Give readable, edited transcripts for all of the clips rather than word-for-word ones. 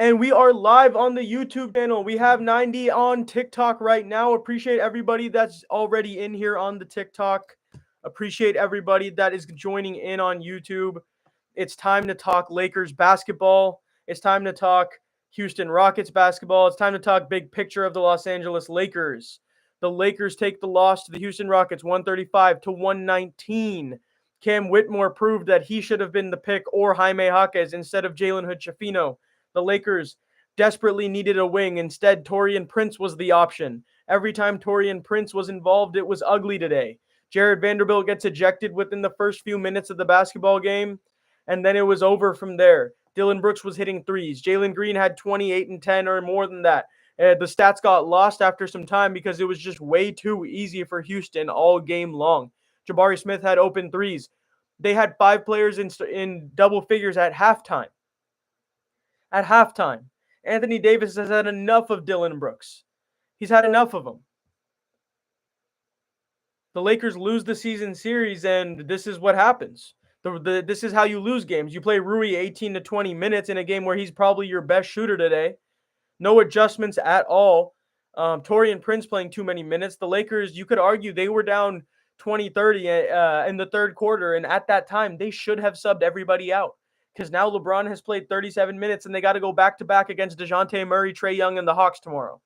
And we are live on the YouTube channel. We have 90 on TikTok right now. Appreciate everybody that's already in here on the TikTok. Appreciate everybody that is joining in on YouTube. It's time to talk Lakers basketball. It's time to talk Houston Rockets basketball. It's time to talk big picture of the Los Angeles Lakers. The Lakers take the loss to the Houston Rockets 135-119. Cam Whitmore proved that he should have been the pick or Jaime Jaquez instead of Jalen Hood-Schifino. The Lakers desperately needed a wing. Instead, Taurean Prince was the option. Every time Taurean Prince was involved, it was ugly today. Jared Vanderbilt gets ejected within the first few minutes of the basketball game, and then it was over from there. Dillon Brooks was hitting threes. Jalen Green had 28 and 10 or more than that. The stats got lost after some time because it was just way too easy for Houston all game long. Jabari Smith had open threes. They had 5 players in double figures at halftime. Anthony Davis has had enough of Dillon Brooks. He's had enough of them. The Lakers lose the season series, and this is what happens. This is how you lose games. You play Rui 18 to 20 minutes in a game where he's probably your best shooter today. No adjustments at all. Taurean Prince playing too many minutes. The Lakers, you could argue they were down 20-30 in the third quarter, and at that time, they should have subbed everybody out. Because now LeBron has played 37 minutes, and they got to go back-to-back against DeJounte Murray, Trae Young, and the Hawks tomorrow.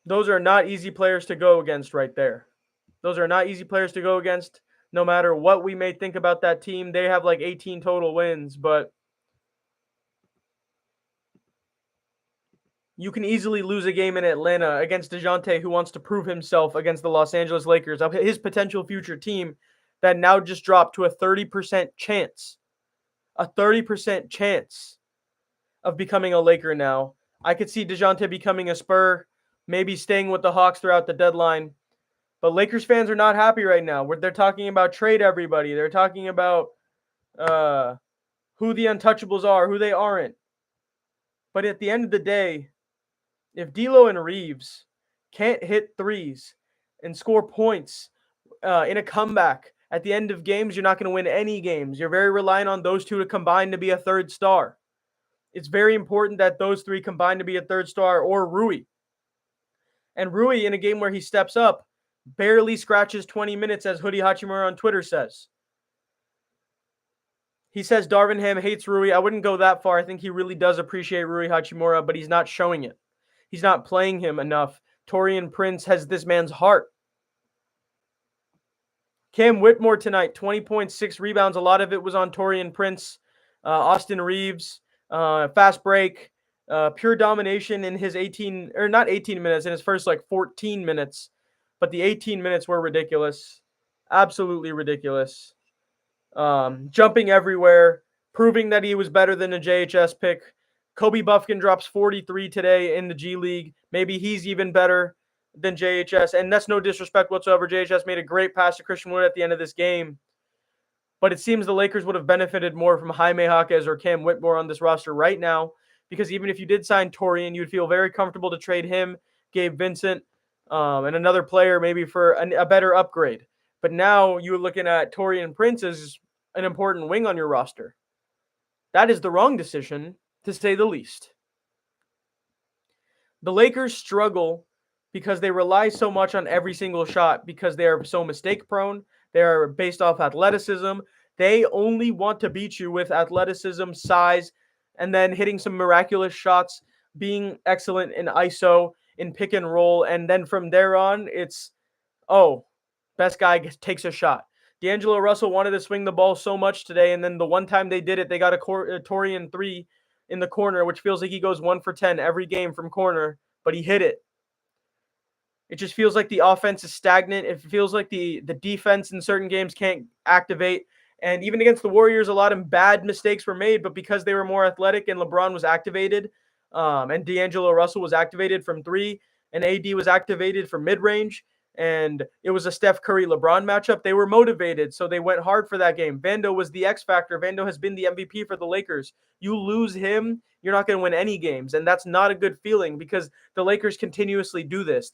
Those are not easy players to go against right there. Those are not easy players to go against. No matter what we may think about that team, they have like 18 total wins, but you can easily lose a game in Atlanta against DeJounte, who wants to prove himself against the Los Angeles Lakers, of his potential future team, that now just dropped to a 30% chance. A 30% chance of becoming a Laker now. I could see DeJounte becoming a Spur, maybe staying with the Hawks throughout the deadline. But Lakers fans are not happy right now. They're talking about trade everybody. They're talking about who the untouchables are, who they aren't. But at the end of the day, if D'Lo and Reeves can't hit threes and score points in a comeback at the end of games, you're not going to win any games. You're very reliant on those two to combine to be a third star. It's very important that those three combine to be a third star, or Rui. And Rui, in a game where he steps up, barely scratches 20 minutes, as Hoodie Hachimura on Twitter says. He says Darvin Ham hates Rui. I wouldn't go that far. I think he really does appreciate Rui Hachimura, but he's not showing it. He's not playing him enough. Taurean Prince has this man's heart. Cam Whitmore tonight, 20.6 rebounds. A lot of it was on Taurean Prince, Austin Reeves, fast break, pure domination in his 18, or not 18 minutes, in his first like 14 minutes. But the 18 minutes were ridiculous. Absolutely ridiculous. Jumping everywhere, proving that he was better than a JHS pick. Kobe Buffkin drops 43 today in the G League. Maybe he's even better than JHS. And that's no disrespect whatsoever. JHS made a great pass to Christian Wood at the end of this game. But it seems the Lakers would have benefited more from Jaime Jaquez or Cam Whitmore on this roster right now. Because even if you did sign Taurean, you'd feel very comfortable to trade him, Gabe Vincent, and another player maybe for a better upgrade. But now you're looking at Taurean Prince as an important wing on your roster. That is the wrong decision, to say the least. The Lakers struggle because they rely so much on every single shot because they are so mistake prone. They are based off athleticism. They only want to beat you with athleticism, size, and then hitting some miraculous shots, being excellent in ISO, in pick and roll. And then from there on, it's, best guy takes a shot. D'Angelo Russell wanted to swing the ball so much today, and then the one time they did it, they got a Taurean 3 in the corner, which feels like he goes 1 for 10 every game from corner, but he hit it. It just feels like the offense is stagnant. It feels like the defense in certain games can't activate. And even against the Warriors, a lot of bad mistakes were made, but because they were more athletic and LeBron was activated, and D'Angelo Russell was activated from 3, and AD was activated from mid-range, and it was a Steph Curry-LeBron matchup, they were motivated, so they went hard for that game. Vando was the X factor. Vando has been the MVP for the Lakers. You lose him, you're not going to win any games, and that's not a good feeling because the Lakers continuously do this.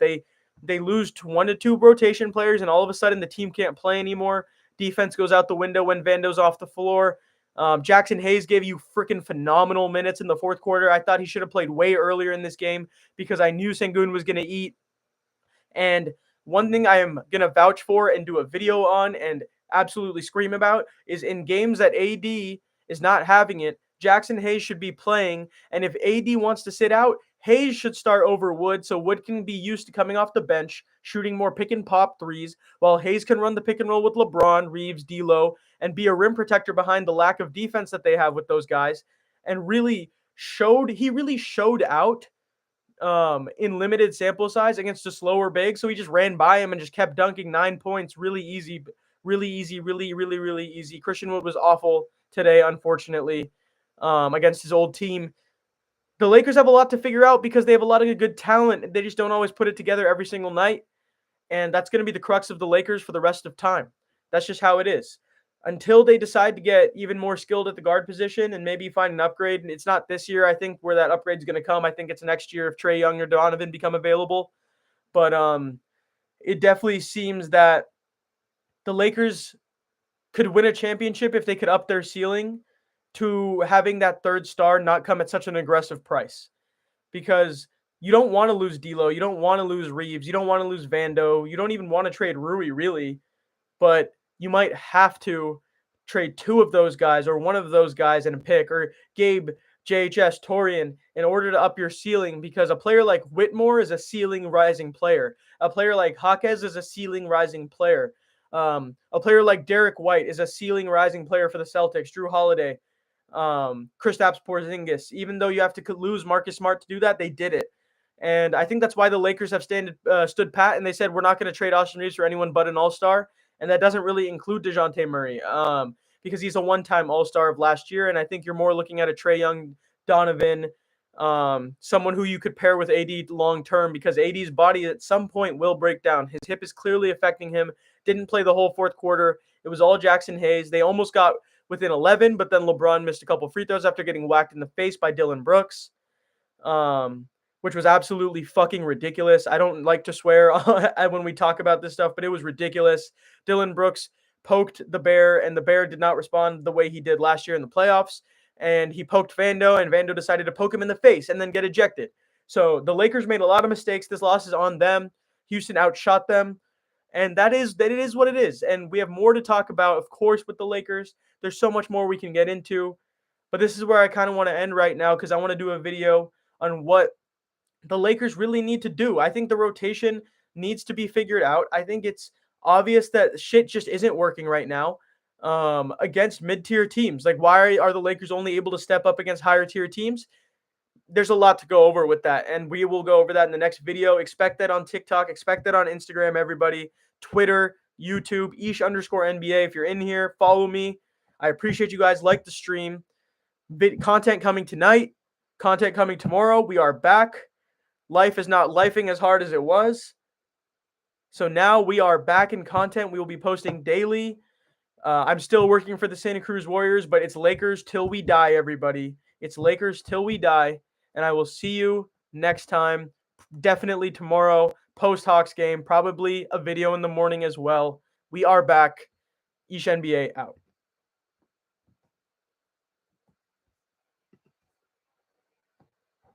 They lose 1 to 2 rotation players, and all of a sudden the team can't play anymore. Defense goes out the window when Vando's off the floor. Jackson Hayes gave you freaking phenomenal minutes in the fourth quarter. I thought he should have played way earlier in this game because I knew Sengun was going to eat. And one thing I am going to vouch for and do a video on and absolutely scream about is in games that AD is not having it, Jackson Hayes should be playing. And if AD wants to sit out, Hayes should start over Wood so Wood can be used to coming off the bench, shooting more pick and pop threes, while Hayes can run the pick and roll with LeBron, Reeves, D'Lo, and be a rim protector behind the lack of defense that they have with those guys. And really showed out in limited sample size against a slower big. So he just ran by him and just kept dunking 9 points. Really easy. Really easy. Christian Wood was awful today, unfortunately, against his old team. The Lakers have a lot to figure out because they have a lot of good talent. They just don't always put it together every single night. And that's going to be the crux of the Lakers for the rest of time. That's just how it is. Until they decide to get even more skilled at the guard position and maybe find an upgrade. And it's not this year, I think, where that upgrade is going to come. I think it's next year if Trae Young or Donovan become available. But it definitely seems that the Lakers could win a championship if they could up their ceiling to having that third star not come at such an aggressive price. Because you don't want to lose D'Lo. You don't want to lose Reeves. You don't want to lose Vando. You don't even want to trade Rui, really. But you might have to trade two of those guys or one of those guys and a pick, or Gabe, JHS, Torian, in order to up your ceiling, because a player like Whitmore is a ceiling rising player. A player like Jaquez is a ceiling rising player. A player like Derek White is a ceiling rising player for the Celtics. Drew Holiday, Kristaps Porzingis. Even though you have to lose Marcus Smart to do that, they did it. And I think that's why the Lakers have stood pat, and they said, we're not going to trade Austin Reeves for anyone but an all-star. And that doesn't really include DeJounte Murray because he's a one-time all-star of last year. And I think you're more looking at a Trae Young, Donovan, someone who you could pair with AD long-term, because AD's body at some point will break down. His hip is clearly affecting him. Didn't play the whole fourth quarter. It was all Jackson Hayes. They almost got within 11, but then LeBron missed a couple free throws after getting whacked in the face by Dillon Brooks, which was absolutely fucking ridiculous. I don't like to swear when we talk about this stuff, but it was ridiculous. Dillon Brooks poked the Bear, and the Bear did not respond the way he did last year in the playoffs. And he poked Vando, and Vando decided to poke him in the face and then get ejected. So the Lakers made a lot of mistakes. This loss is on them. Houston outshot them. And that is what it is. And we have more to talk about, of course, with the Lakers. There's so much more we can get into. But this is where I kind of want to end right now, because I want to do a video on what the Lakers really need to do. I think the rotation needs to be figured out. I think it's obvious that shit just isn't working right now against mid-tier teams. Like, why are the Lakers only able to step up against higher-tier teams? There's a lot to go over with that, and we will go over that in the next video. Expect that on TikTok. Expect that on Instagram, everybody. Twitter, YouTube, _NBA. If you're in here, follow me. I appreciate you guys. Like the stream. Content coming tonight. Content coming tomorrow. We are back. Life is not lifing as hard as it was. So now we are back in content. We will be posting daily. I'm still working for the Santa Cruz Warriors, but it's Lakers till we die, everybody. It's Lakers till we die. And I will see you next time. Definitely tomorrow, post-Hawks game. Probably a video in the morning as well. We are back. NBA out.